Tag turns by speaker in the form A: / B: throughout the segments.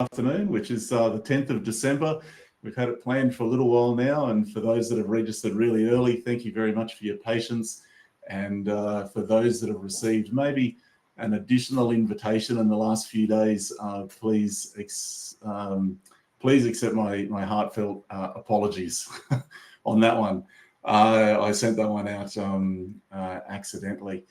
A: afternoon, which is the 10th of December. We've had it planned for a little while now, and for those that have registered really early, thank you very much for your patience. And for those that have received maybe an additional invitation in the last few days, please accept my heartfelt apologies on that one. I sent that one out accidentally.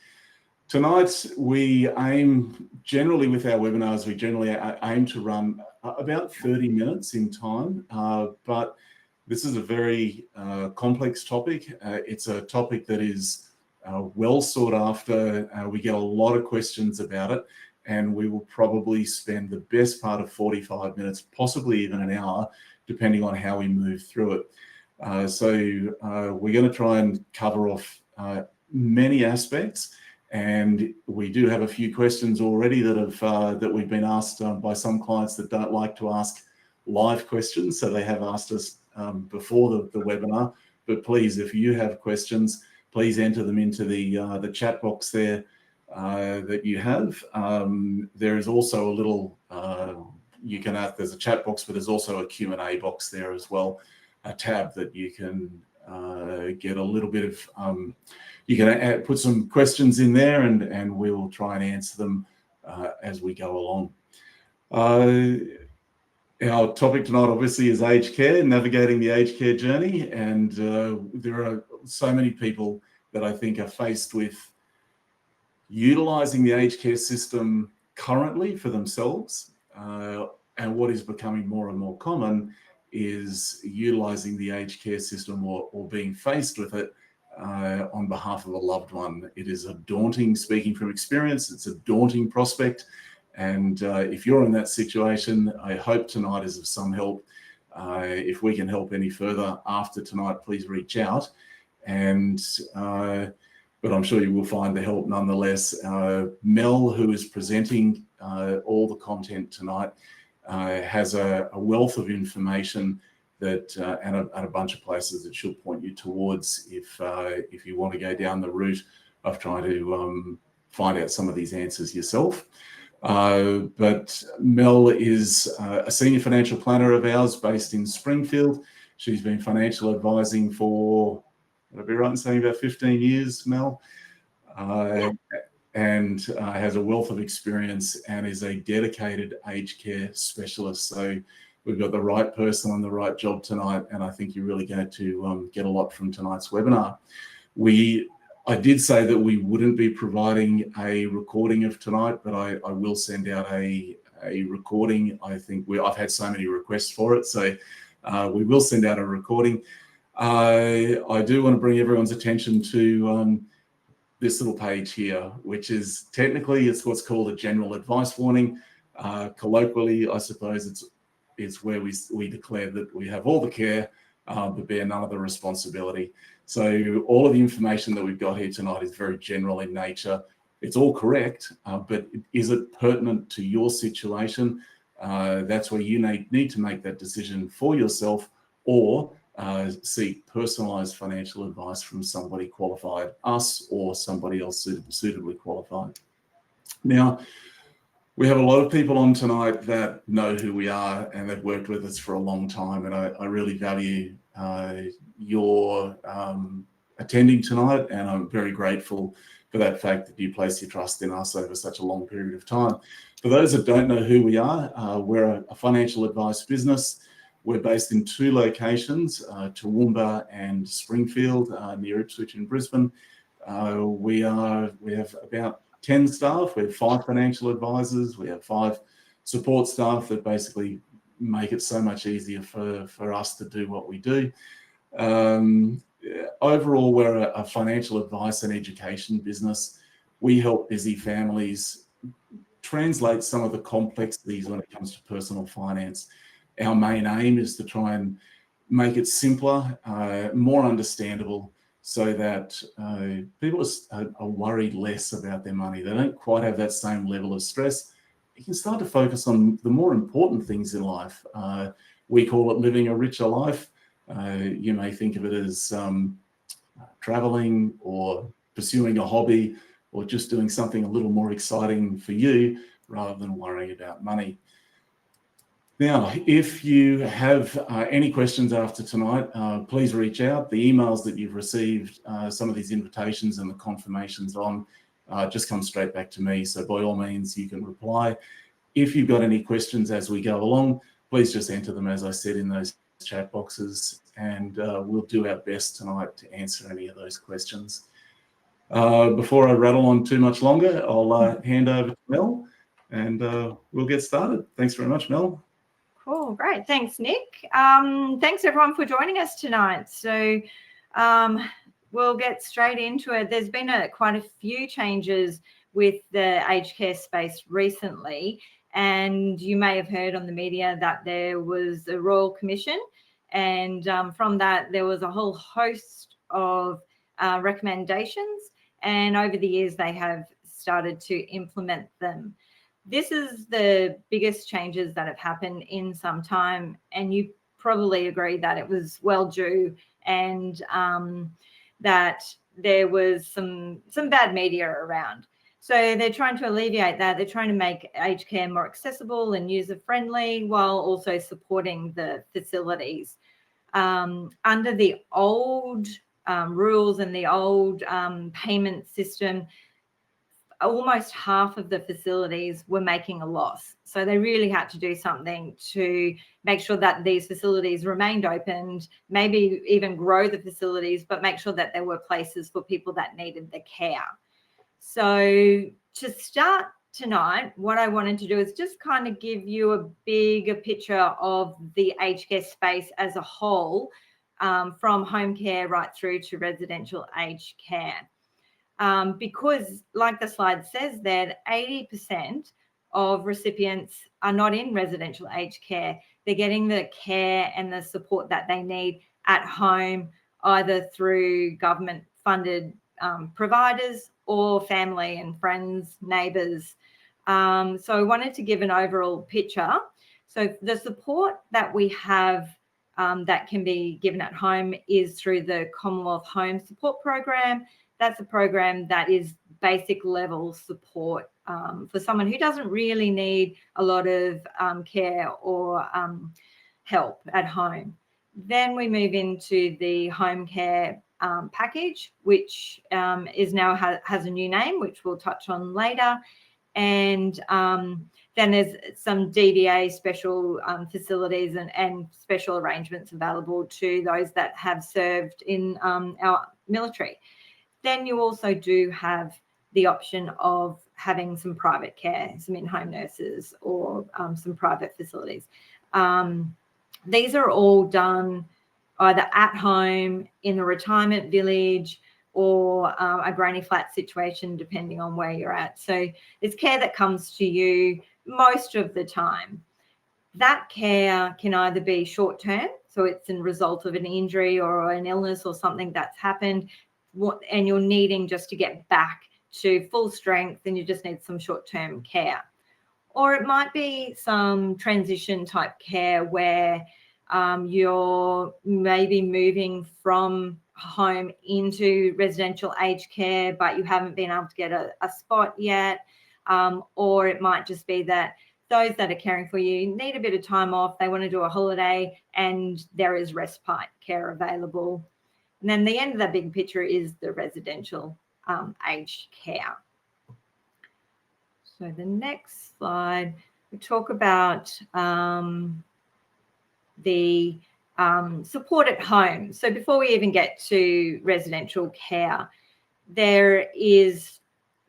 A: Tonight, we aim, generally with our webinars, we generally aim to run about 30 minutes in time, but this is a very complex topic. It's a topic that is well sought after. We get a lot of questions about it, and we will probably spend the best part of 45 minutes, possibly even an hour, depending on how we move through it. So we're going to try and cover off many aspects. And we do have a few questions already that we've been asked by some clients that don't like to ask live questions. So they have asked us before the webinar. But please, if you have questions, please enter them into the chat box there that you have. There is also a little, there's a chat box, but there's also a Q&A box there as well, a tab that you can get a little bit of, you can put some questions in there and we'll try and answer them as we go along. Our topic tonight obviously is aged care, navigating the aged care journey. And there are so many people that I think are faced with utilising the aged care system currently for themselves. And what is becoming more and more common is utilising the aged care system or being faced with it on behalf of a loved one. It is a daunting, speaking from experience, it's a daunting prospect. And if you're in that situation, I hope tonight is of some help. If we can help any further after tonight, please reach out. And but I'm sure you will find the help nonetheless. Mel, who is presenting all the content tonight, has a wealth of information that and a bunch of places that she'll point you towards if you want to go down the route of trying to find out some of these answers yourself. But Mel is a senior financial planner of ours based in Springfield. She's been financial advising for, would I be right in saying about 15 years, Mel? And has a wealth of experience and is a dedicated aged care specialist. So we've got the right person on the right job tonight, and I think you're really going to get a lot from tonight's webinar. I did say that we wouldn't be providing a recording of tonight, but I will send out a recording. I think I've had so many requests for it, so we will send out a recording. I do want to bring everyone's attention to this little page here, which is technically it's what's called a general advice warning. Colloquially, I suppose it's where we declare that we have all the care but bear none of the responsibility. So all of the information that we've got here tonight is very general in nature. It's all correct, but is it pertinent to your situation? That's where you need to make that decision for yourself, or seek personalized financial advice from somebody qualified, us or somebody else suitably qualified. Now, we have a lot of people on tonight that know who we are and they've worked with us for a long time, and I really value your attending tonight, and I'm very grateful for that fact that you place your trust in us over such a long period of time. For those that don't know who we are, we're a financial advice business. We're based in two locations, Toowoomba and Springfield, near Ipswich in Brisbane. We have about 10 staff. We have 5 financial advisors. We have 5 support staff that basically make it so much easier for us to do what we do. Overall, we're a financial advice and education business. We help busy families translate some of the complexities when it comes to personal finance. Our main aim is to try and make it simpler, more understandable, so that people are worried less about their money. They don't quite have that same level of stress. You can start to focus on the more important things in life. We call it living a richer life. You may think of it as traveling or pursuing a hobby or just doing something a little more exciting for you rather than worrying about money. Now, if you have any questions after tonight, please reach out. The emails that you've received, some of these invitations and the confirmations on, just come straight back to me. So by all means, you can reply. If you've got any questions as we go along, please just enter them, as I said, in those chat boxes, and we'll do our best tonight to answer any of those questions. Before I rattle on too much longer, I'll hand over to Mel, and we'll get started. Thanks very much, Mel.
B: Cool, great. Thanks, Nick. Thanks, everyone, for joining us tonight. So we'll get straight into it. There's been quite a few changes with the aged care space recently, and you may have heard on the media that there was a Royal Commission, and from that there was a whole host of recommendations, and over the years they have started to implement them. This is the biggest changes that have happened in some time, and you probably agree that it was well due, and that there was some bad media around. So they're trying to alleviate that. They're trying to make aged care more accessible and user-friendly while also supporting the facilities. Under the old rules and the old payment system, almost half of the facilities were making a loss. So they really had to do something to make sure that these facilities remained opened, maybe even grow the facilities, but make sure that there were places for people that needed the care. So to start tonight, what I wanted to do is just kind of give you a bigger picture of the aged care space as a whole, from home care right through to residential aged care. Because like the slide says there, 80% of recipients are not in residential aged care. They're getting the care and the support that they need at home, either through government funded providers or family and friends, neighbours. So I wanted to give an overall picture. So the support that we have that can be given at home is through the Commonwealth Home Support Program. That's a program that is basic level support for someone who doesn't really need a lot of care or help at home. Then we move into the home care package, which is now has a new name, which we'll touch on later. And then there's some DVA special facilities and special arrangements available to those that have served in our military. Then you also do have the option of having some private care, some in-home nurses or some private facilities. These are all done either at home, in a retirement village, or a granny flat situation, depending on where you're at. So it's care that comes to you most of the time. That care can either be short-term, so it's a result of an injury or an illness or something that's happened, and you're needing just to get back to full strength and you just need some short-term care. Or it might be some transition type care where you're maybe moving from home into residential aged care, but you haven't been able to get a spot yet. Or it might just be that those that are caring for you need a bit of time off. They want to do a holiday and there is respite care available. And then the end of the big picture is the residential aged care. So the next slide, we talk about the support at home. So before we even get to residential care, there is,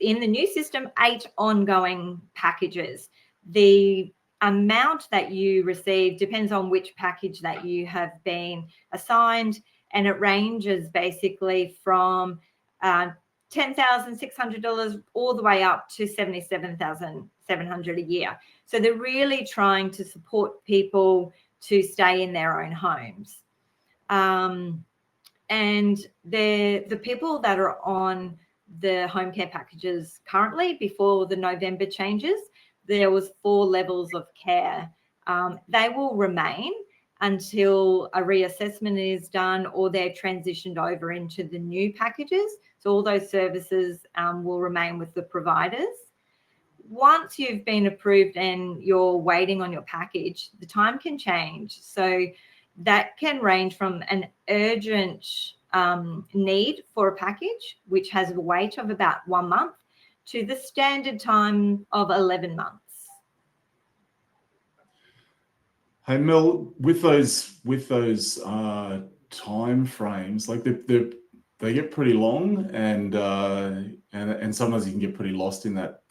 B: in the new system, 8 ongoing packages. The amount that you receive depends on which package that you have been assigned, and it ranges basically from $10,600 all the way up to $77,700 a year. So they're really trying to support people to stay in their own homes. And the people that are on the home care packages currently, before the November changes, there was 4 levels of care. They will remain until a reassessment is done or they're transitioned over into the new packages. So all those services will remain with the providers. once you've been approved and you're waiting on your package, the time can change. So that can range from an urgent need for a package, which has a wait of about 1 month, to the standard time of 11 months.
A: Hey Mel, with those time frames, like they get pretty long, and sometimes you can get pretty lost in that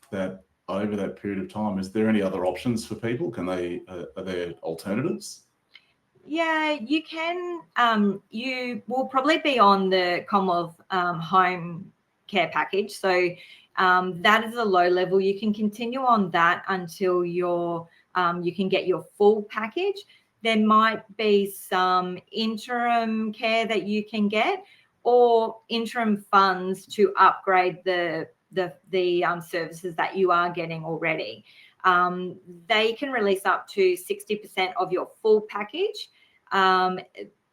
A: over that period of time. Is there any other options for people? Are there alternatives?
B: Yeah, you can. You will probably be on the Commonwealth Home Care Package. So that is a low level. You can continue on that until you can get your full package. There might be some interim care that you can get, or interim funds to upgrade the services that you are getting already. They can release up to 60% of your full package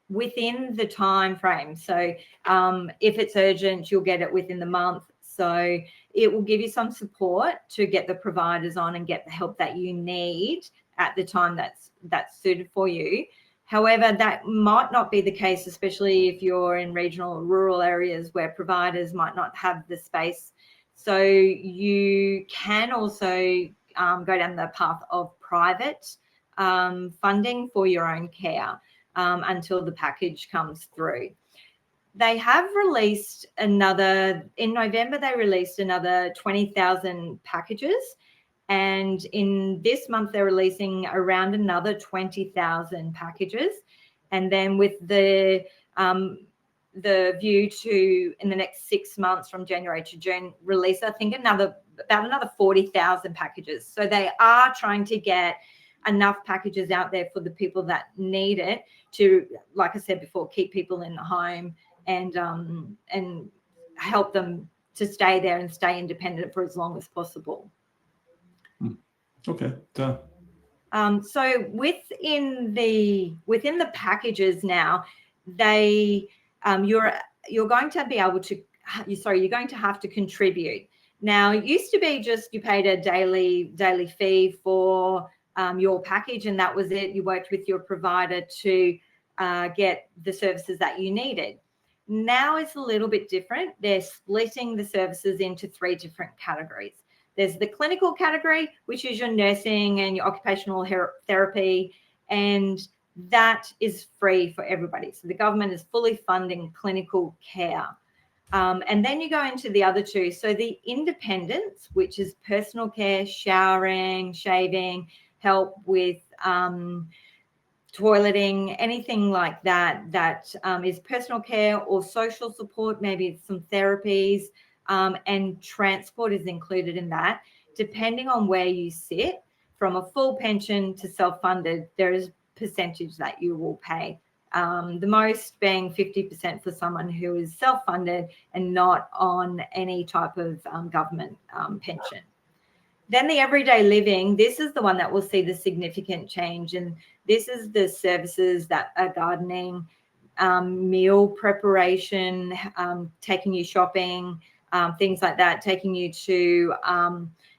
B: within the time frame. So if it's urgent, you'll get it within the month. So it will give you some support to get the providers on and get the help that you need at the time that's suited for you. However, that might not be the case, especially if you're in regional or rural areas where providers might not have the space. So you can also go down the path of private funding for your own care until the package comes through. They have released in November, they released another 20,000 packages. And in this month, they're releasing around another 20,000 packages. And then with the view to, in the next 6 months from January to June, release, I think, about another 40,000 packages. So they are trying to get enough packages out there for the people that need it to, like I said before, keep people in the home and help them to stay there and stay independent for as long as possible.
A: Okay, done.
B: So within the packages now, you're going to be able to, you're going to have to contribute. Now, it used to be just you paid a daily fee for your package, and that was it. You worked with your provider to get the services that you needed. Now it's a little bit different. They're splitting the services into 3 different categories. There's the clinical category, which is your nursing and your occupational therapy, and that is free for everybody. So the government is fully funding clinical care. And then you go into the other 2. So the independence, which is personal care, showering, shaving, help with toileting, anything like that is personal care or social support, maybe some therapies, and transport is included in that. Depending on where you sit, from a full pension to self-funded, there is percentage that you will pay. The most being 50% for someone who is self-funded and not on any type of government pension. Then the everyday living, this is the one that will see the significant change. And this is the services that are gardening, meal preparation, taking you shopping, things like that, taking you to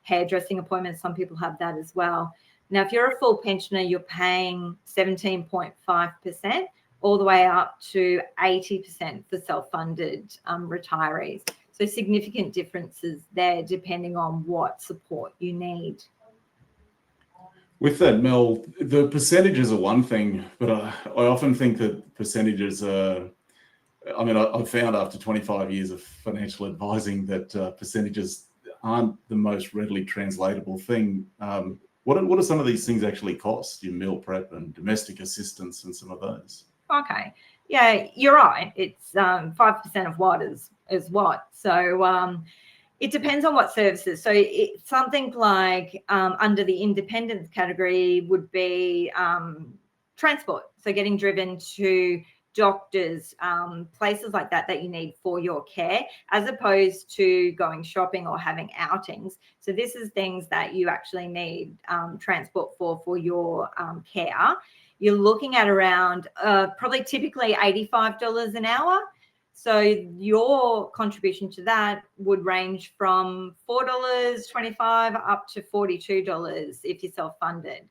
B: hairdressing appointments. Some people have that as well. Now, if you're a full pensioner, you're paying 17.5%, all the way up to 80% for self-funded retirees. So significant differences there depending on what support you need.
A: With that, Mel, the percentages are one thing, but I often think that percentages are, I've found after 25 years of financial advising that percentages aren't the most readily translatable thing. What are some of these things actually cost? Your meal prep and domestic assistance and some of those?
B: Okay. Yeah, you're right. It's 5% of what is what. So it depends on what services. So something like under the independence category would be transport. So getting driven to doctors, places like that you need for your care, as opposed to going shopping or having outings. So this is things that you actually need transport for your care. You're looking at around probably typically $85 an hour. So your contribution to that would range from $4.25 up to $42 if you're self-funded.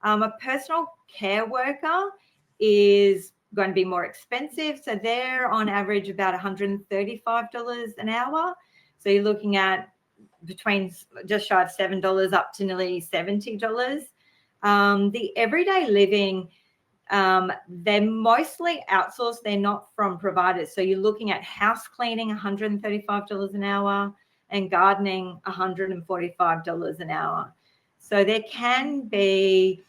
B: A personal care worker is going to be more expensive. So they're on average about $135 an hour. So you're looking at between just shy of $7 up to nearly $70. The everyday living, they're mostly outsourced. They're not from providers. So you're looking at house cleaning, $135 an hour, and gardening, $145 an hour. So there can be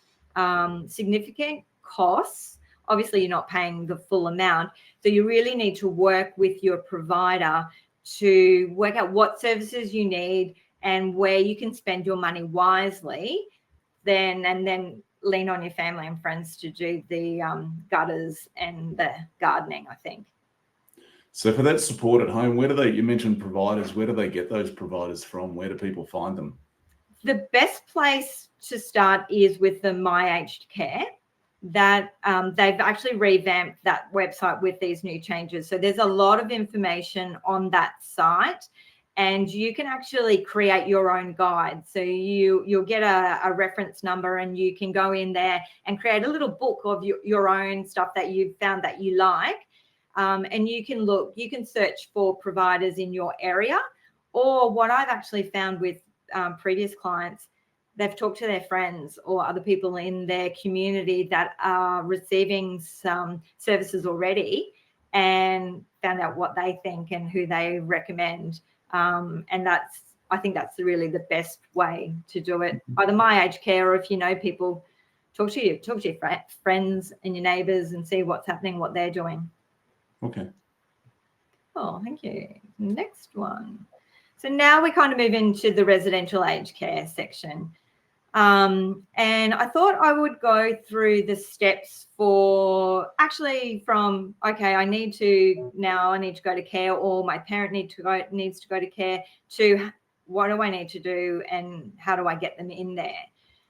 B: significant costs. Obviously, you're not paying the full amount. So you really need to work with your provider to work out what services you need and where you can spend your money wisely, and then lean on your family and friends to do the gutters and the gardening, I think.
A: So for that support at home, you mentioned providers, where do they get those providers from? Where do people find them?
B: The best place to start is with the My Aged Care. That they've actually revamped that website with these new changes. So there's a lot of information on that site, and you can actually create your own guide. So you'll get a reference number, and you can go in there and create a little book of your own stuff that you've found that you like. And you can search for providers in your area, or what I've actually found with previous clients, they've talked to their friends or other people in their community that are receiving some services already and found out what they think and who they recommend. And I think that's really the best way to do it. Either My Aged Care, or if you know people, talk to your friends and your neighbours and see what's happening, what they're doing.
A: Okay.
B: Oh, thank you. Next one. So now we kind of move into the residential aged care section. And I thought I would go through the steps for actually from, okay, I need to go to care, or my parent needs to go to care, to what do I need to do and how do I get them in there?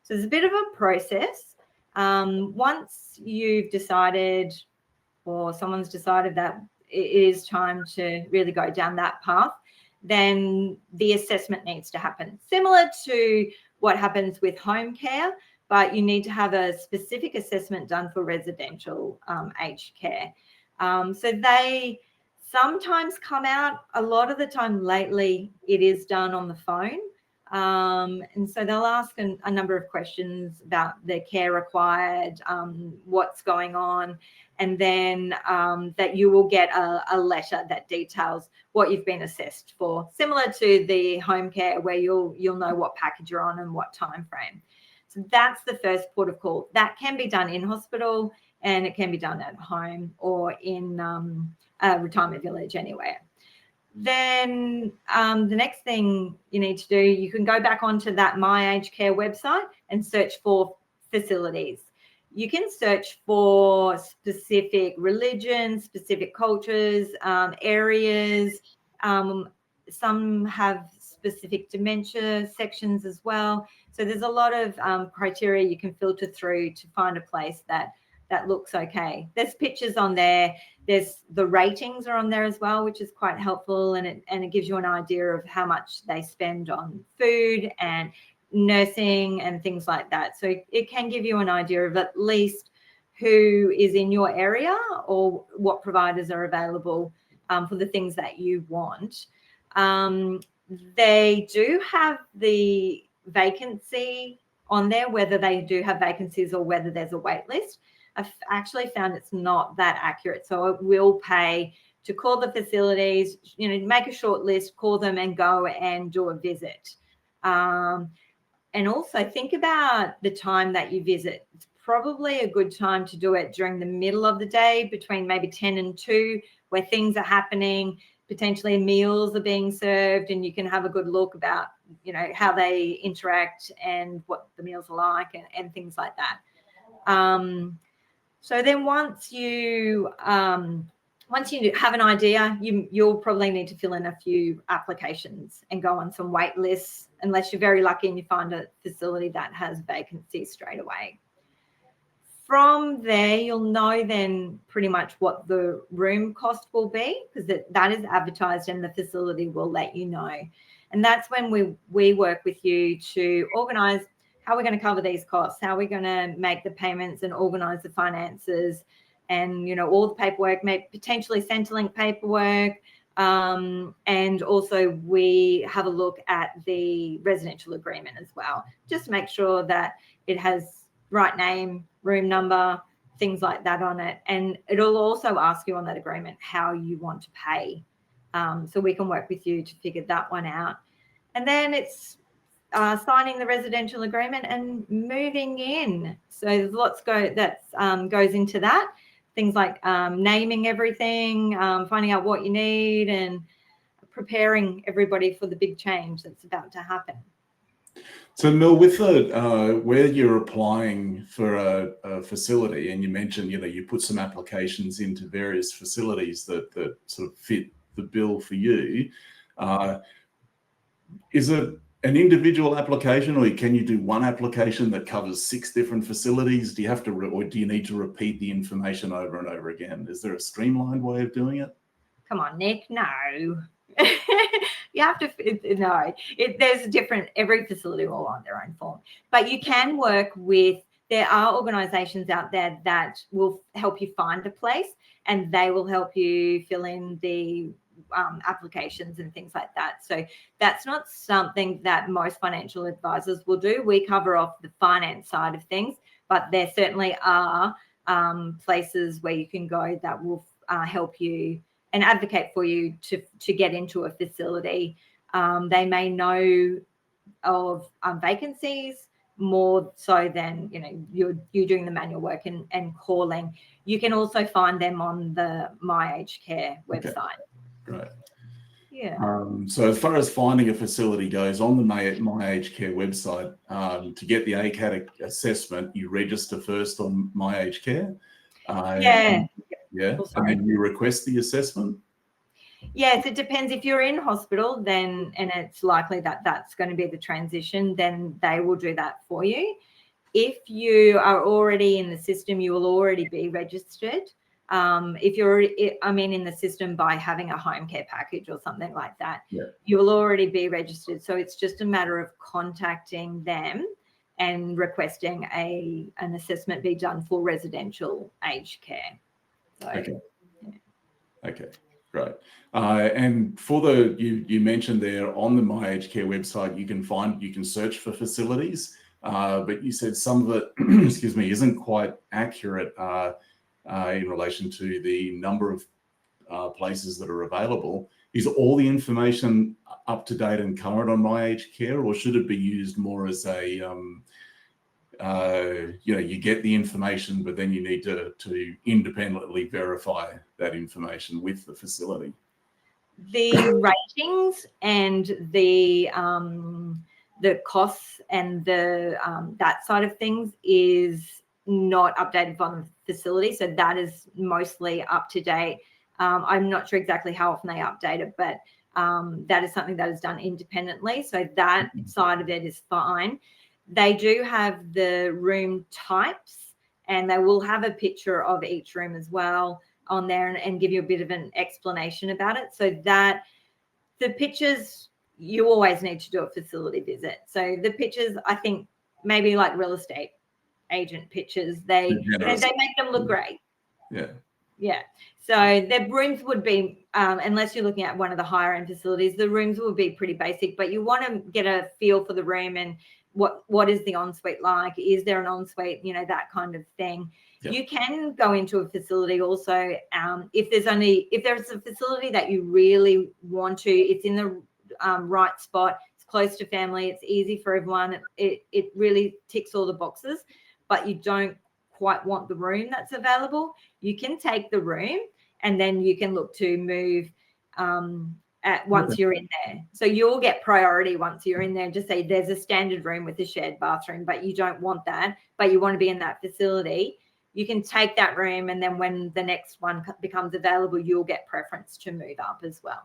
B: So there's a bit of a process. Once you've decided, or someone's decided that it is time to really go down that path, then the assessment needs to happen. Similar to what happens with home care, but you need to have a specific assessment done for residential aged care. So they sometimes come out, a lot of the time lately it is done on the phone. And so they'll ask a number of questions about their care required, what's going on, and then that you will get a letter that details what you've been assessed for, similar to the home care where you'll know what package you're on and what time frame. So that's the first port of call. That can be done in hospital, and it can be done at home or in a retirement village anywhere. Then the next thing you need to do, you can go back onto that My Aged Care website and search for facilities. You can search for specific religions, specific cultures, areas. Some have specific dementia sections as well. So there's a lot of criteria you can filter through to find a place that looks okay. There's pictures on there. There's the ratings are on there as well, which is quite helpful, and it gives you an idea of how much they spend on food and nursing and things like that. So it can give you an idea of at least who is in your area or what providers are available for the things that you want. They do have the vacancy on there, whether they do have vacancies or whether there's a wait list. I've actually found it's not that accurate. So it will pay to call the facilities, make a short list, call them and go and do a visit. And also think about the time that you visit. It's probably a good time to do it during the middle of the day, between maybe 10 and 2, where things are happening, potentially meals are being served, and you can have a good look about, how they interact and what the meals are like and things like that. So then once you have an idea, you'll probably need to fill in a few applications and go on some wait lists, unless you're very lucky and you find a facility that has vacancies straight away. from there, you'll know then pretty much what the room cost will be, because that is advertised and the facility will let you know. And that's when we work with you to organise how we're going to cover these costs, how we're going to make the payments and organise the finances, and, you know, all the paperwork, potentially Centrelink paperwork. And also we have a look at the residential agreement as well, just to make sure that it has right name, room number, things like that on it. And it'll also ask you on that agreement how you want to pay. So we can work with you to figure that one out. And then it's signing the residential agreement and moving in. So there's lots that goes into that. Things like naming everything, finding out what you need, and preparing everybody for the big change that's about to happen.
A: So Mel, with where you're applying for a facility, and you mentioned, you know, you put some applications into various facilities that sort of fit the bill for you. Is it an individual application, or can you do one application that covers 6 different facilities? Do you have to, or do you need to repeat the information over and over again? Is there a streamlined way of doing it?
B: Come on, Nick, no. You have to, no. There's different, every facility will want their own form. But you can work with, there are organisations out there that will help you find a place, and they will help you fill in the applications and things like that. So that's not something that most financial advisors will do. We cover off the finance side of things, but there certainly are places where you can go that will help you and advocate for you to get into a facility. They may know of vacancies more so than, you know, you're doing the manual work and calling. You can also find them on the My Aged Care website.
A: Okay. Great.
B: Yeah.
A: So as far as finding a facility goes, on the My Aged Care website, to get the ACAT assessment, you register first on My Aged Care.
B: Yeah.
A: And then you request the assessment.
B: Yes, it depends. If you're in hospital, then, and it's likely that that's going to be the transition, then they will do that for you. If you are already in the system, you will already be registered. If you're, in the system by having a home care package or something like that, you will already be registered. So it's just a matter of contacting them and requesting an assessment be done for residential aged care. So,
A: Okay, great. And for you mentioned there on the My Aged Care website, you can search for facilities, but you said some of it, excuse me, isn't quite accurate in relation to the number of places that are available. Is all the information up to date and current on My Aged Care, or should it be used more as a you get the information, but then you need to independently verify that information with the facility?
B: The ratings and the costs and the that side of things is not updated from the facility, so that is mostly up to date. I'm not sure exactly how often they update it, but that is something that is done independently, so that side of it is fine. They do have the room types, and they will have a picture of each room as well on there, and give you a bit of an explanation about it, so that the pictures, you always need to do a facility visit. So the pictures, I think, maybe like real estate agent pictures, they make them look great. Yeah. So the rooms would be, unless you're looking at one of the higher end facilities, the rooms will be pretty basic, but you want to get a feel for the room and what is the ensuite like? Is there an ensuite? You know, that kind of thing. Yep. You can go into a facility also if there's a facility that you really want to, it's in the right spot, it's close to family, it's easy for everyone, it really ticks all the boxes, but you don't quite want the room that's available, you can take the room and then you can look to move once you're in there. So you'll get priority once you're in there. Just say there's a standard room with a shared bathroom, but you don't want that, but you want to be in that facility. You can take that room, and then when the next one becomes available, you'll get preference to move up as well.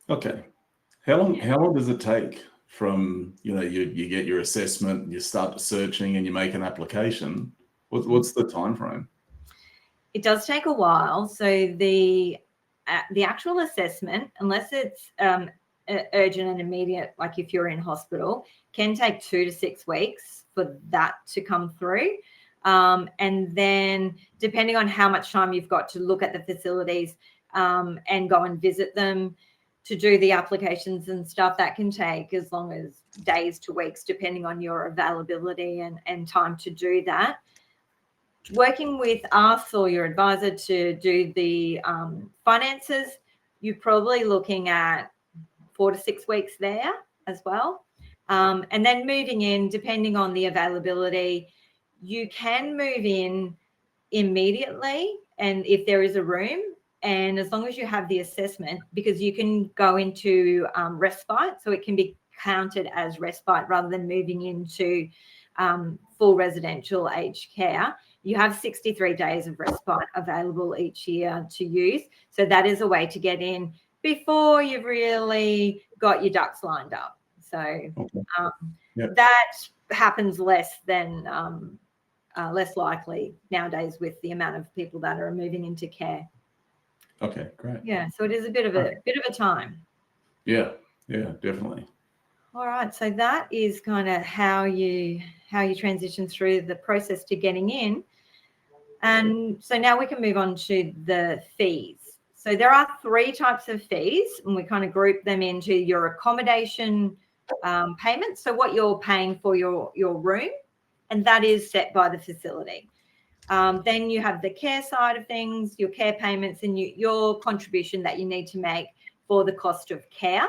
A: Okay. How long does it take from, you get your assessment, you start searching and you make an application? What's the time frame?
B: It does take a while. So the actual assessment, unless it's urgent and immediate, like if you're in hospital, can take 2 to 6 weeks for that to come through. And then depending on how much time you've got to look at the facilities and go and visit them to do the applications and stuff, that can take as long as days to weeks, depending on your availability and time to do that. Working with us or your advisor to do the finances, you're probably looking at 4 to 6 weeks there as well. And then moving in, depending on the availability, you can move in immediately, and if there is a room, and as long as you have the assessment, because you can go into respite, so it can be counted as respite rather than moving into full residential aged care. You have 63 days of respite available each year to use. So that is a way to get in before you've really got your ducks lined up. So that happens less likely nowadays with the amount of people that are moving into care.
A: Okay, great.
B: Yeah, so it is a bit of a time.
A: Yeah, definitely.
B: All right, so that is kind of how you transition through the process to getting in. And so now we can move on to the fees. So there are 3 types of fees, and we kind of group them into your accommodation payments. So what you're paying for your room, and that is set by the facility. Then you have the care side of things, your care payments, and your contribution that you need to make for the cost of care.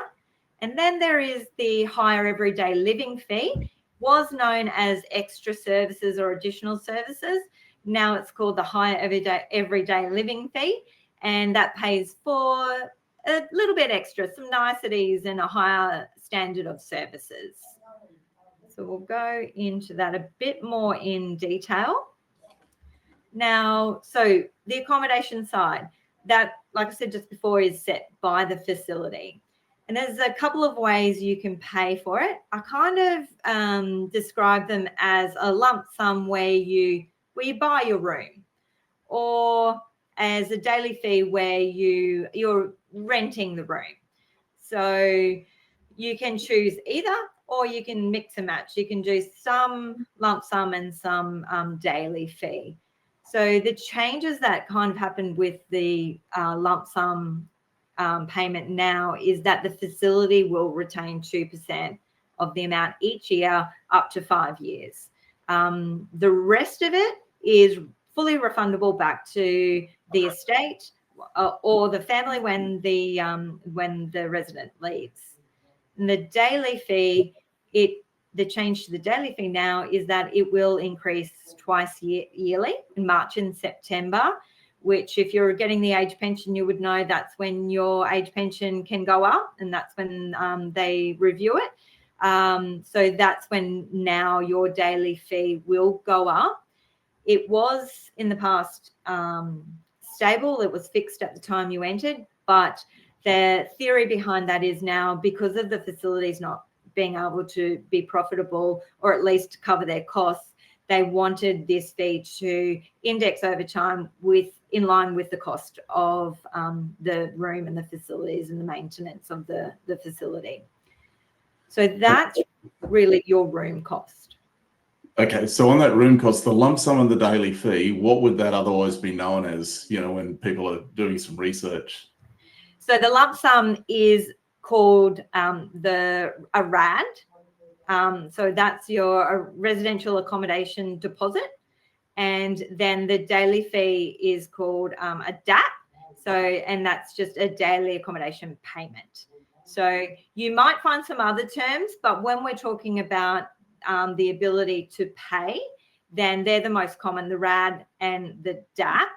B: And then there is the higher everyday living fee, was known as extra services or additional services. Now it's called the higher everyday living fee, and that pays for a little bit extra, some niceties and a higher standard of services. So we'll go into that a bit more in detail. Now, so the accommodation side, that, like I said just before, is set by the facility. And there's a couple of ways you can pay for it. I kind of describe them as a lump sum where you buy your room, or as a daily fee where you're renting the room. So you can choose either, or you can mix and match. You can do some lump sum and some daily fee. So the changes that kind of happened with the lump sum payment now is that the facility will retain 2% of the amount each year up to 5 years. The rest of it is fully refundable back to the estate or the family when the resident leaves. And the daily fee, the change to the daily fee now is that it will increase twice yearly, in March and September, which if you're getting the age pension, you would know that's when your age pension can go up, and that's when they review it. So that's when now your daily fee will go up. It was in the past stable. It was fixed at the time you entered, but the theory behind that is now, because of the facilities not being able to be profitable or at least cover their costs, they wanted this fee to index over time in line with the cost of the room and the facilities and the maintenance of the facility. So that's really your room cost.
A: Okay, so on that room cost, the lump sum and the daily fee, what would that otherwise be known as, when people are doing some research?
B: So the lump sum is called a RAD. So that's your residential accommodation deposit. And then the daily fee is called a DAP. So, and that's just a daily accommodation payment. So you might find some other terms, but when we're talking about the ability to pay, then they're the most common, the RAD and the DAP.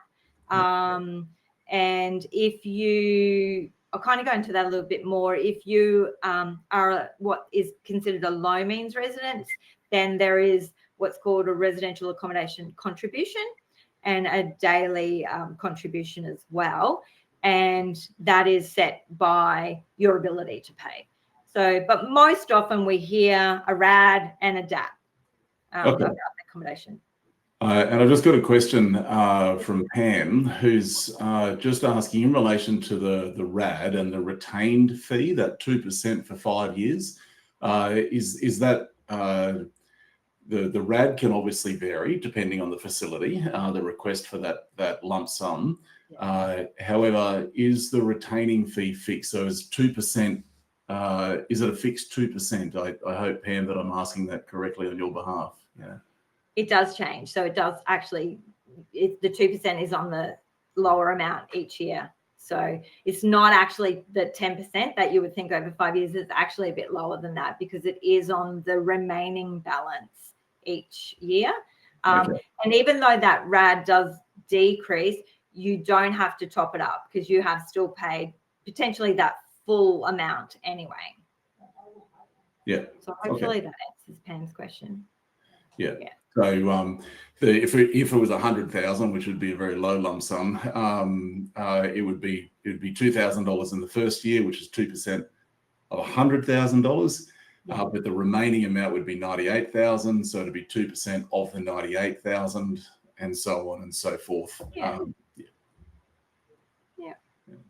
B: And if I'll kind of go into that a little bit more. If you are what is considered a low means resident, then there is what's called a residential accommodation contribution and a daily contribution as well. And that is set by your ability to pay. So, but most often we hear a RAD and a DAP about accommodation.
A: And I've just got a question from Pam, who's just asking in relation to the RAD and the retained fee, that 2% for 5 years. Is that the RAD can obviously vary depending on the facility, the request for that lump sum. However, is the retaining fee fixed? So is 2%? Is it a fixed 2%? I hope, Pam, that I'm asking that correctly on your behalf. Yeah.
B: It does change. So it does actually, the 2% is on the lower amount each year. So it's not actually the 10% that you would think over 5 years. It's actually a bit lower than that because it is on the remaining balance each year.
A: Okay.
B: And even though that RAD does decrease, you don't have to top it up because you have still paid potentially that full amount anyway.
A: Yeah.
B: So hopefully that answers Pam's question.
A: Yeah. So if it was 100,000, which would be a very low lump sum, it would be $2,000 in the first year, which is 2% of $100,000. But the remaining amount would be 98,000, so it'd be 2% of the 98,000, and so on and so forth.
B: Yeah.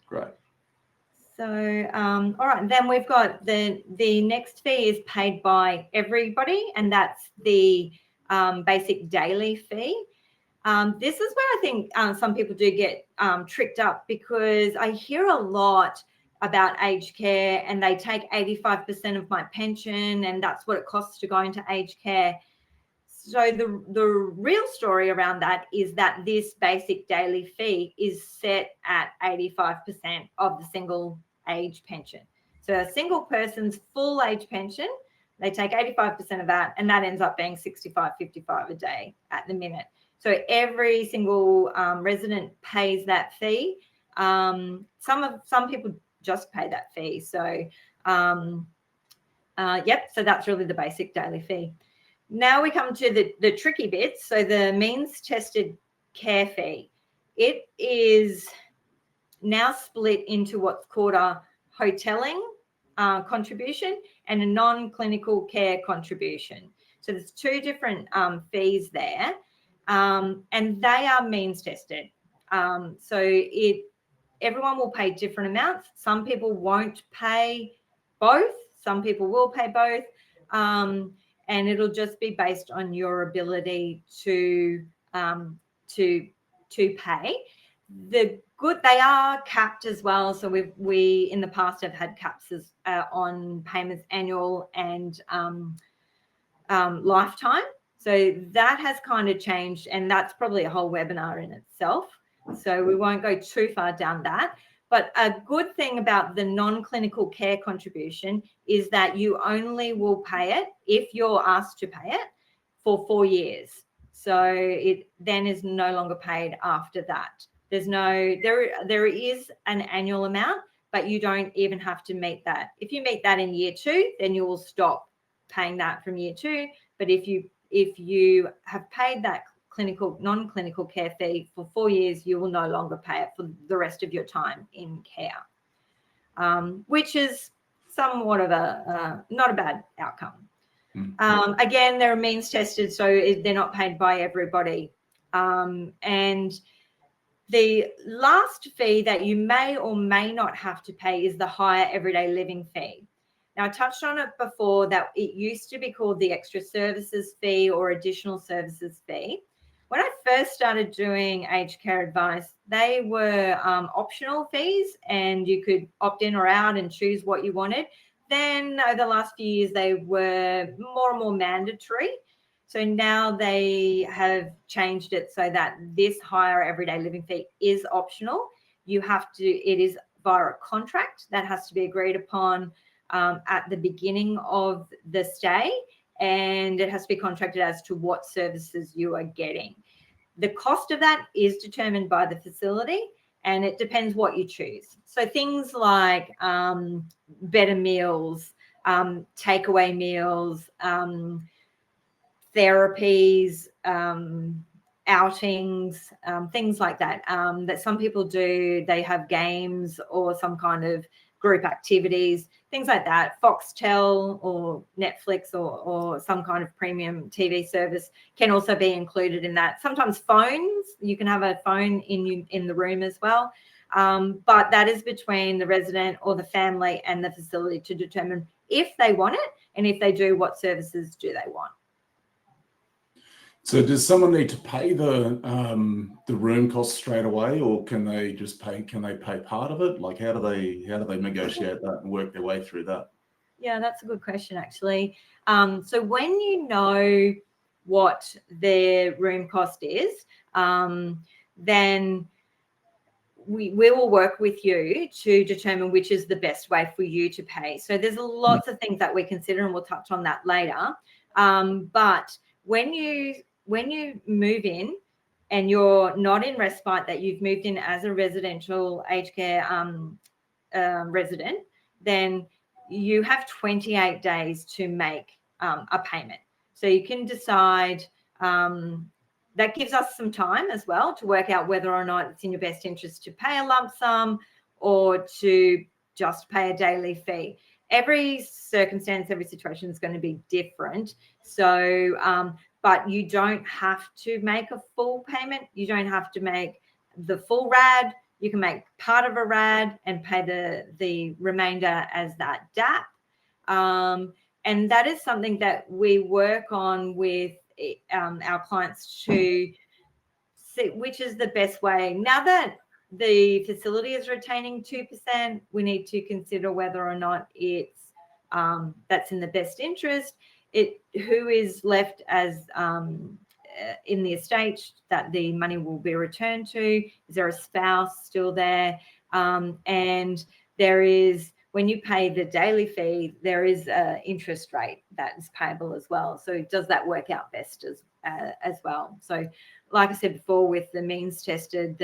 A: Great.
B: So, all right, then we've got the next fee is paid by everybody, and that's the basic daily fee. This is where I think some people do get tricked up because I hear a lot about aged care and they take 85% of my pension and that's what it costs to go into aged care. So the real story around that is that this basic daily fee is set at 85% of the single age pension. So a single person's full age pension, they take 85% of that, and that ends up being $65.55 a day at the minute. So every single resident pays that fee. Some people just pay that fee. So so that's really the basic daily fee. Now we come to the tricky bits. So the means tested care fee. It is now split into what's called a hoteling contribution and a non-clinical care contribution. So there's two different fees there, and they are means tested. So everyone will pay different amounts. Some people won't pay both. Some people will pay both. And it'll just be based on your ability to pay. They are capped as well. So we in the past have had caps on payments annual and lifetime. So that has kind of changed, and that's probably a whole webinar in itself. So we won't go too far down that. But a good thing about the non-clinical care contribution is that you only will pay it if you're asked to pay it for 4 years. So it then is no longer paid after that. There is an annual amount, but you don't even have to meet that. If you meet that in year 2, then you will stop paying that from year 2. But if you have paid that non-clinical care fee for 4 years, you will no longer pay it for the rest of your time in care, which is somewhat of not a bad outcome. Again, they're means tested, so they're not paid by everybody. And the last fee that you may or may not have to pay is the higher everyday living fee. Now, I touched on it before that it used to be called the extra services fee or additional services fee. When I first started doing aged care advice, they were optional fees and you could opt in or out and choose what you wanted. Then over the last few years, they were more and more mandatory. So now they have changed it so that this higher everyday living fee is optional. It is via a contract that has to be agreed upon at the beginning of the stay, and it has to be contracted as to what services you are getting. The cost of that is determined by the facility, and it depends what you choose. So things like better meals, takeaway meals, therapies, outings, things like that, that some people do. They have games or some kind of group activities, things like that. Foxtel or Netflix or some kind of premium TV service can also be included in that. Sometimes phones, you can have a phone in the room as well. But that is between the resident or the family and the facility to determine if they want it, and if they do, what services do they want.
A: So does someone need to pay the room cost straight away, or can they just pay? Can they pay part of it? Like, how do they negotiate that and work their way through that?
B: Yeah, that's a good question, actually. So when you know what their room cost is, then we will work with you to determine which is the best way for you to pay. So there's lots of things that we consider, and we'll touch on that later. But when you move in and you're not in respite, that you've moved in as a residential aged care resident, then you have 28 days to make a payment. So you can decide, that gives us some time as well to work out whether or not it's in your best interest to pay a lump sum or to just pay a daily fee. Every circumstance, every situation is going to be different. So, but you don't have to make a full payment. You don't have to make the full RAD. You can make part of a RAD and pay the remainder as that DAP. And that is something that we work on with our clients to see which is the best way. Now that the facility is retaining 2%, we need to consider whether or not it's that's in the best interest. Who is left as in the estate that the money will be returned to? Is there a spouse still there? And there is, when you pay the daily fee, there is an interest rate that is payable as well. So does that work out best as well? So like I said before, with the means tested,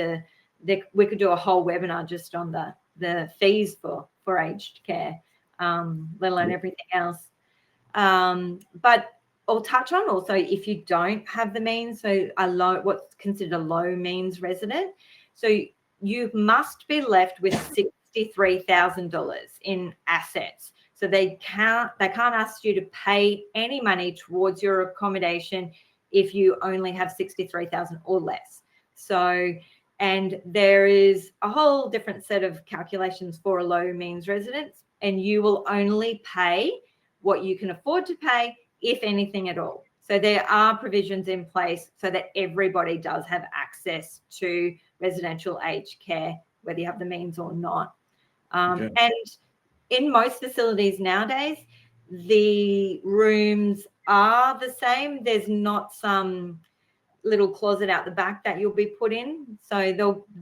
B: we could do a whole webinar just on the fees for aged care, let alone everything else. But I'll touch on also if you don't have the means, so what's considered a low means resident. So you must be left with $63,000 in assets. So they can't ask you to pay any money towards your accommodation if you only have $63,000 or less. So, and there is a whole different set of calculations for a low means residence, and you will only pay what you can afford to pay, if anything at all. So there are provisions in place so that everybody does have access to residential aged care, whether you have the means or not. And in most facilities nowadays, the rooms are the same. There's not some little closet out the back that you'll be put in. So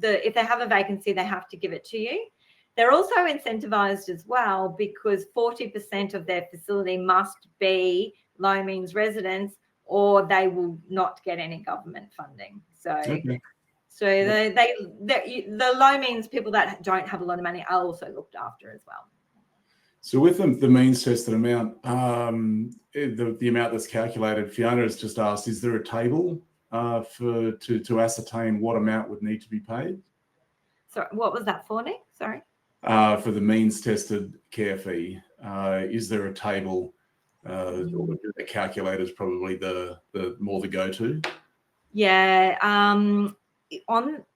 B: if they have a vacancy, they have to give it to you. They're also incentivized as well because 40% of their facility must be low means residents, or they will not get any government funding. So, the low means people that don't have a lot of money are also looked after as well.
A: So with the means tested amount, the amount that's calculated, Fiona has just asked, is there a table to ascertain what amount would need to be paid?
B: So what was that for, Nick? Sorry.
A: For the means tested care fee, is there a table? Or the calculator is probably the more the go-to.
B: Yeah.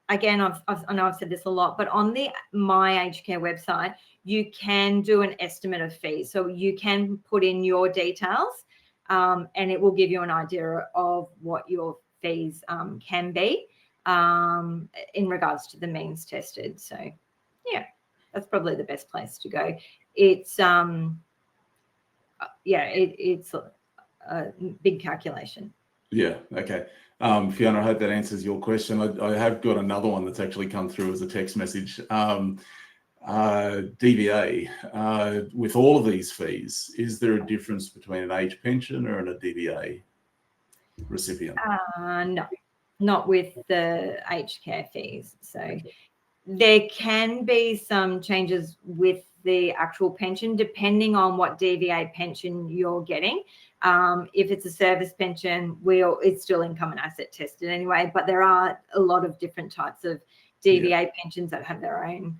B: Again, I know I've said this a lot, but on the My Aged Care website, you can do an estimate of fees. So you can put in your details, and it will give you an idea of what your fees can be in regards to the means tested. So, yeah, that's probably the best place to go. It's it's a big calculation.
A: Yeah. Okay. Fiona, I hope that answers your question. I have got another one that's actually come through as a text message. DVA, with all of these fees, is there a difference between an age pension or a DVA recipient?
B: No, not with the aged care fees. So there can be some changes with the actual pension depending on what DVA pension you're getting. If it's a service pension, it's still income and asset tested anyway, but there are a lot of different types of DVA pensions that have their own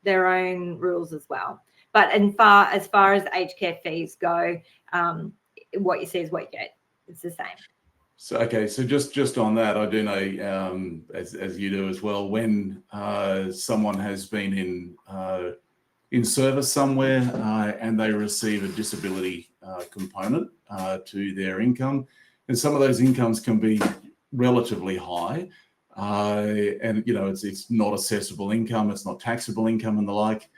B: their own rules as well. But as far as aged care fees go, what you see is what you get. It's the same.
A: So, okay, so just on that, I do know, as you do as well, when someone has been in service somewhere and they receive a disability component to their income, and some of those incomes can be relatively high, and it's not assessable income, it's not taxable income, and the like.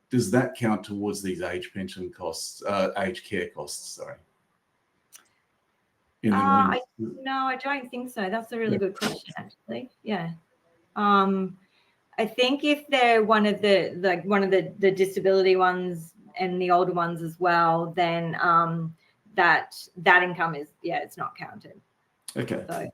A: Does that count towards these aged care costs? Sorry.
B: No, I don't think so. That's a really good question, actually. Yeah. I think if they're one of the disability ones and the older ones as well, then that income is, it's not counted.
A: Okay.
B: So,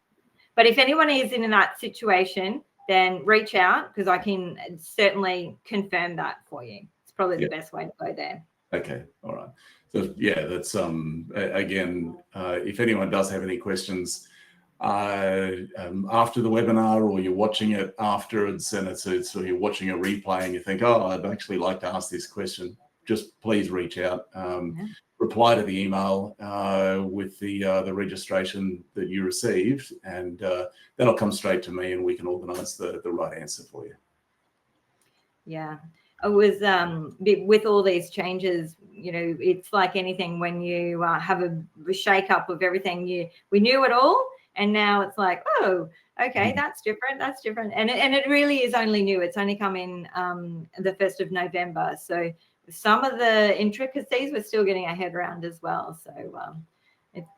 B: but if anyone is in that situation, then reach out, because I can certainly confirm that for you. It's probably the best way to go there.
A: Okay. All right. So that's again, if anyone does have any questions after the webinar, or you're watching it afterwards and so you're watching a replay and you think, oh, I'd actually like to ask this question, just please reach out, reply to the email with the registration that you received, and that'll come straight to me and we can organize the right answer for you.
B: Yeah. It was with all these changes, it's like anything. When you have a shake up of everything, we knew it all, and now it's like, oh, okay, that's different, and it really is only new. It's only come in the 1st of November, so some of the intricacies we're still getting our head around as well. So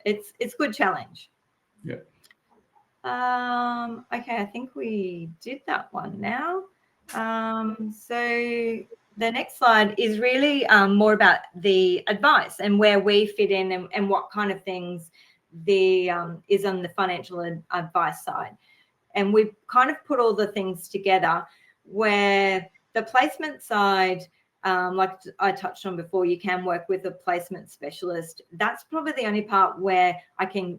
B: it's a good challenge.
A: Yeah.
B: Okay, I think we did that one now. So the next slide is really more about the advice and where we fit in, and what kind of things is on the financial advice side. And we've kind of put all the things together, where the placement side, like I touched on before, you can work with a placement specialist. That's probably the only part where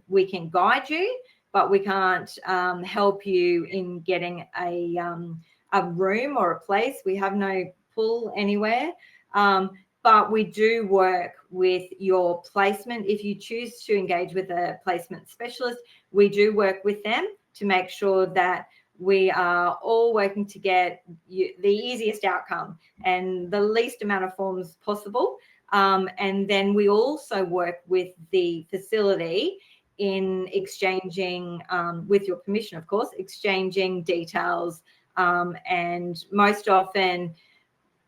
B: we can guide you, but we can't help you in getting a room or a place. We have no pull anywhere, but we do work with your placement. If you choose to engage with a placement specialist, we do work with them to make sure that we are all working to get the easiest outcome and the least amount of forms possible. And then we also work with the facility in exchanging, with your permission, of course, exchanging details. And most often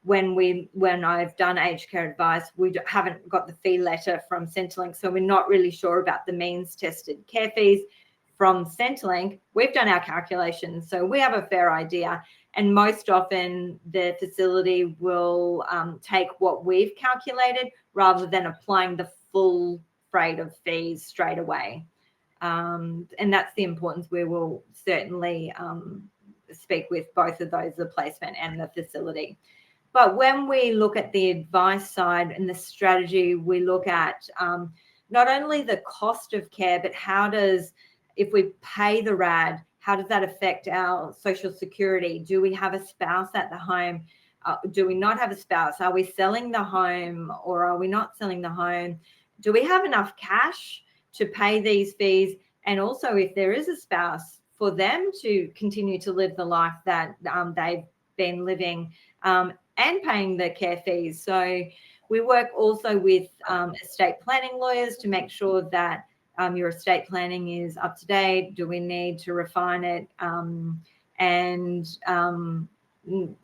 B: when I've done aged care advice, we haven't got the fee letter from Centrelink, so we're not really sure about the means tested care fees from Centrelink. We've done our calculations, so we have a fair idea. And most often the facility will take what we've calculated rather than applying the full freight of fees straight away. And that's the importance. We will certainly speak with both of those, the placement and the facility. But when we look at the advice side and the strategy, we look at not only the cost of care, but if we pay the RAD, how does that affect our social security? Do we have a spouse at the home? Do we not have a spouse? Are we selling the home or are we not selling the home? Do we have enough cash to pay these fees? And also, if there is a spouse, for them to continue to live the life that they've been living, and paying the care fees. So we work also with estate planning lawyers to make sure that your estate planning is up to date. Do we need to refine it? And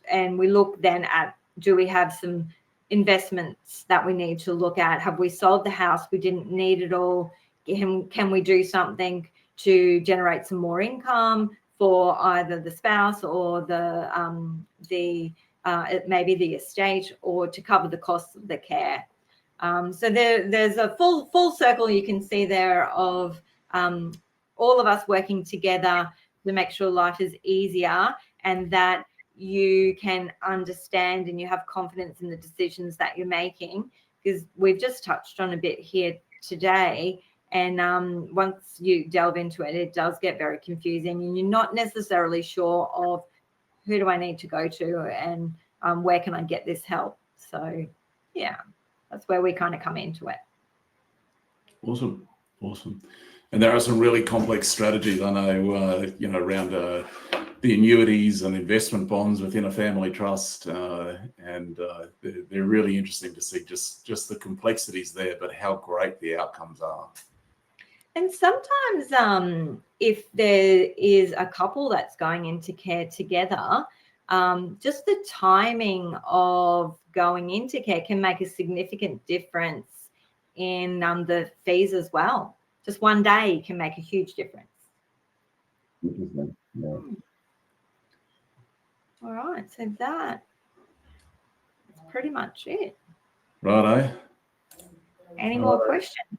B: we look then at, do we have some investments that we need to look at? Have we sold the house? We didn't need it all. Can we do something to generate some more income for either the spouse or maybe the estate, or to cover the costs of the care? So there's a full circle you can see there of all of us working together to make sure life is easier, and that you can understand and you have confidence in the decisions that you're making, because we've just touched on a bit here today. And once you delve into it, it does get very confusing, and you're not necessarily sure of who do I need to go to, and where can I get this help? So yeah, that's where we kind of come into it.
A: Awesome. And there are some really complex strategies, I know, around the annuities and investment bonds within a family trust, and they're really interesting to see just the complexities there, but how great the outcomes are.
B: And sometimes if there is a couple that's going into care together, just the timing of going into care can make a significant difference in the fees as well. Just one day can make a huge difference.
A: Interesting. Yeah.
B: All right, so that's pretty much it.
A: Righto.
B: Any more questions?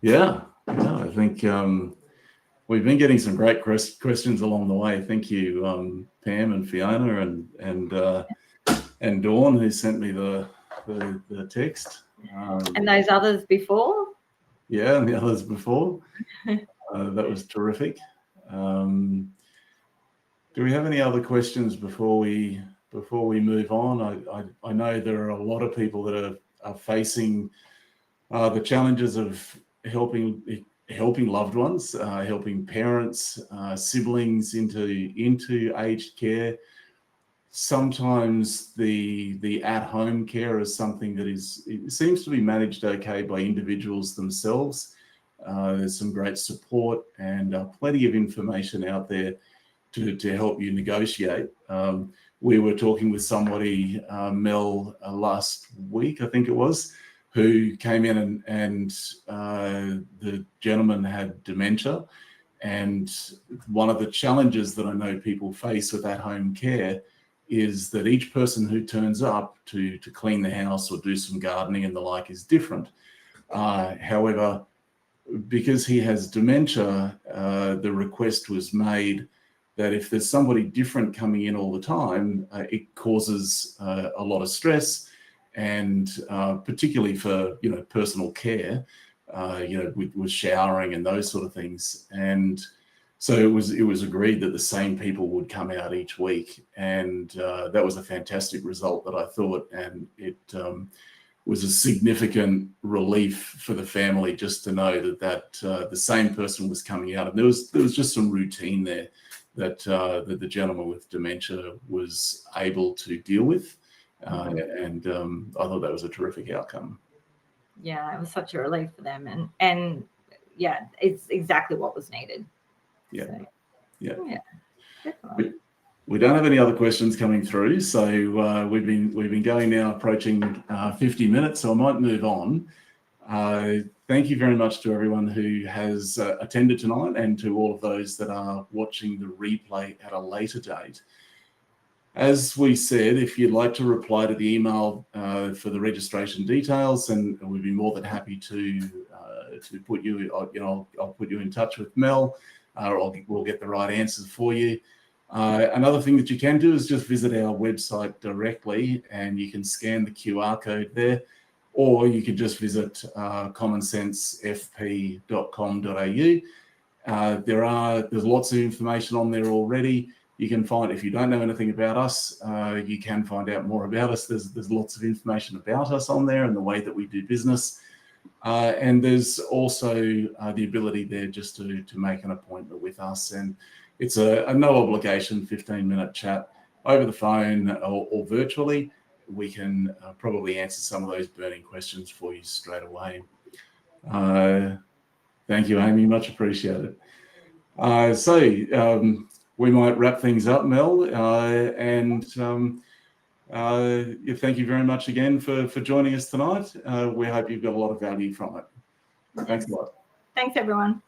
A: Yeah, I think we've been getting some great questions along the way. Thank you, Pam and Fiona and Dawn, who sent me the text.
B: And those others before?
A: Yeah, and the others before. That was terrific. Do we have any other questions before we move on? I know there are a lot of people that are facing the challenges of helping loved ones, helping parents, siblings into aged care. Sometimes the at-home care is something that it seems to be managed okay by individuals themselves. There's some great support and plenty of information out there to help you negotiate. We were talking with somebody, Mel, last week, I think it was, who came in and the gentleman had dementia. And one of the challenges that I know people face with at-home care is that each person who turns up to clean the house or do some gardening and the like is different. However, because he has dementia, the request was made that if there's somebody different coming in all the time, it causes a lot of stress, and particularly for personal care, with showering and those sort of things. And so it was agreed that the same people would come out each week, and that was a fantastic result that I thought, and it was a significant relief for the family just to know that the same person was coming out, and there was just some routine there that the gentleman with dementia was able to deal with, and I thought that was a terrific outcome.
B: Yeah, it was such a relief for them, and yeah, it's exactly what was needed.
A: Yeah,
B: so,
A: yeah.
B: Definitely.
A: We don't have any other questions coming through, so we've been going now approaching 50 minutes, so I might move on. Thank you very much to everyone who has attended tonight, and to all of those that are watching the replay at a later date. As we said, if you'd like to reply to the email for the registration details, and we'd be more than happy to put you, I'll put you in touch with Mel, or we'll get the right answers for you. Another thing that you can do is just visit our website directly, and you can scan the QR code there, or you can just visit commonsensefp.com.au. There's lots of information on there already. You can find, if you don't know anything about us, you can find out more about us. There's lots of information about us on there and the way that we do business. And there's also the ability there just to make an appointment with us. And it's a no obligation 15-minute chat over the phone or virtually. We can probably answer some of those burning questions for you straight away. Thank you, Amy. Much appreciated. So we might wrap things up, Mel. And thank you very much again for joining us tonight. We hope you've got a lot of value from it. Thanks a lot.
B: Thanks, everyone.